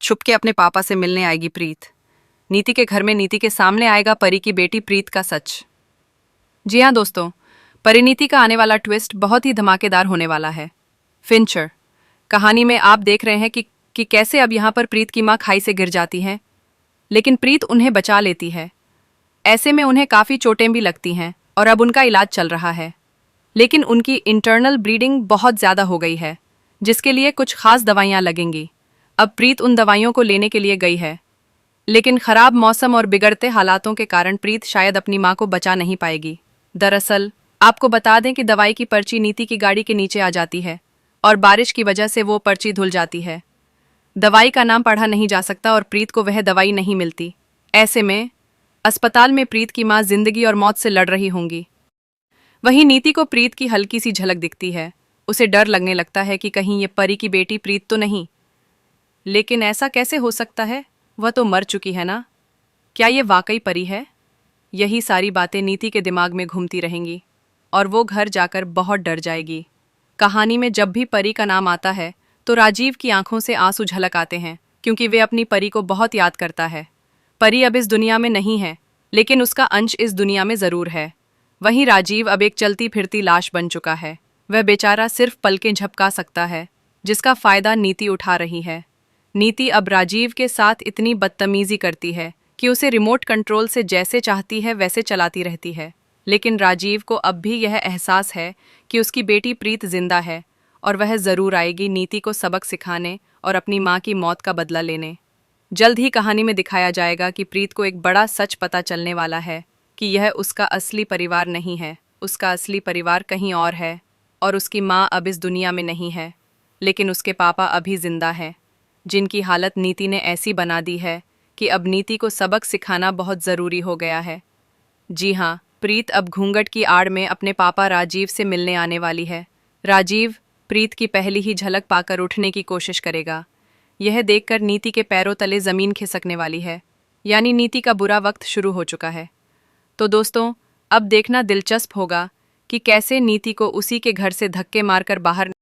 छुपके अपने पापा से मिलने आएगी प्रीत। नीति के घर में नीति के सामने आएगा परी की बेटी प्रीत का सच। जी हाँ दोस्तों, परिणीति का आने वाला ट्विस्ट बहुत ही धमाकेदार होने वाला है। फिंचर कहानी में आप देख रहे हैं कि कैसे अब यहाँ पर प्रीत की माँ खाई से गिर जाती हैं, लेकिन प्रीत उन्हें बचा लेती है। ऐसे में उन्हें काफ़ी चोटें भी लगती हैं और अब उनका इलाज चल रहा है, लेकिन उनकी इंटरनल ब्लीडिंग बहुत ज़्यादा हो गई है, जिसके लिए कुछ खास दवाइयाँ लगेंगी। अब प्रीत उन दवाइयों को लेने के लिए गई है, लेकिन खराब मौसम और बिगड़ते हालातों के कारण प्रीत शायद अपनी माँ को बचा नहीं पाएगी। दरअसल आपको बता दें कि दवाई की पर्ची नीति की गाड़ी के नीचे आ जाती है और बारिश की वजह से वो पर्ची धुल जाती है। दवाई का नाम पढ़ा नहीं जा सकता और प्रीत को वह दवाई नहीं मिलती। ऐसे में अस्पताल में प्रीत की माँ जिंदगी और मौत से लड़ रही होंगी। वहीं नीति को प्रीत की हल्की सी झलक दिखती है। उसे डर लगने लगता है कि कहीं ये परी की बेटी प्रीत तो नहीं। लेकिन ऐसा कैसे हो सकता है, वह तो मर चुकी है ना। क्या ये वाकई परी है? यही सारी बातें नीति के दिमाग में घूमती रहेंगी और वो घर जाकर बहुत डर जाएगी। कहानी में जब भी परी का नाम आता है तो राजीव की आंखों से आंसू झलक आते हैं, क्योंकि वे अपनी परी को बहुत याद करता है। परी अब इस दुनिया में नहीं है, लेकिन उसका अंश इस दुनिया में ज़रूर है। वहीं राजीव अब एक चलती फिरती लाश बन चुका है। वह बेचारा सिर्फ पलकें झपका सकता है, जिसका फ़ायदा नीति उठा रही है। नीति अब राजीव के साथ इतनी बदतमीज़ी करती है कि उसे रिमोट कंट्रोल से जैसे चाहती है वैसे चलाती रहती है। लेकिन राजीव को अब भी यह एहसास है कि उसकी बेटी प्रीत जिंदा है और वह ज़रूर आएगी नीति को सबक सिखाने और अपनी माँ की मौत का बदला लेने। जल्द ही कहानी में दिखाया जाएगा कि प्रीत को एक बड़ा सच पता चलने वाला है कि यह उसका असली परिवार नहीं है। उसका असली परिवार कहीं और है और उसकी माँ अब इस दुनिया में नहीं है, लेकिन उसके पापा अभी जिंदा हैं, जिनकी हालत नीति ने ऐसी बना दी है कि अब नीति को सबक सिखाना बहुत ज़रूरी हो गया है। जी हाँ, प्रीत अब घूंघट की आड़ में अपने पापा राजीव से मिलने आने वाली है। राजीव प्रीत की पहली ही झलक पाकर उठने की कोशिश करेगा। यह देखकर नीति के पैरों तले ज़मीन खिसकने वाली है, यानी नीति का बुरा वक्त शुरू हो चुका है। तो दोस्तों, अब देखना दिलचस्प होगा कि कैसे नीति को उसी के घर से धक्के मारकर बाहर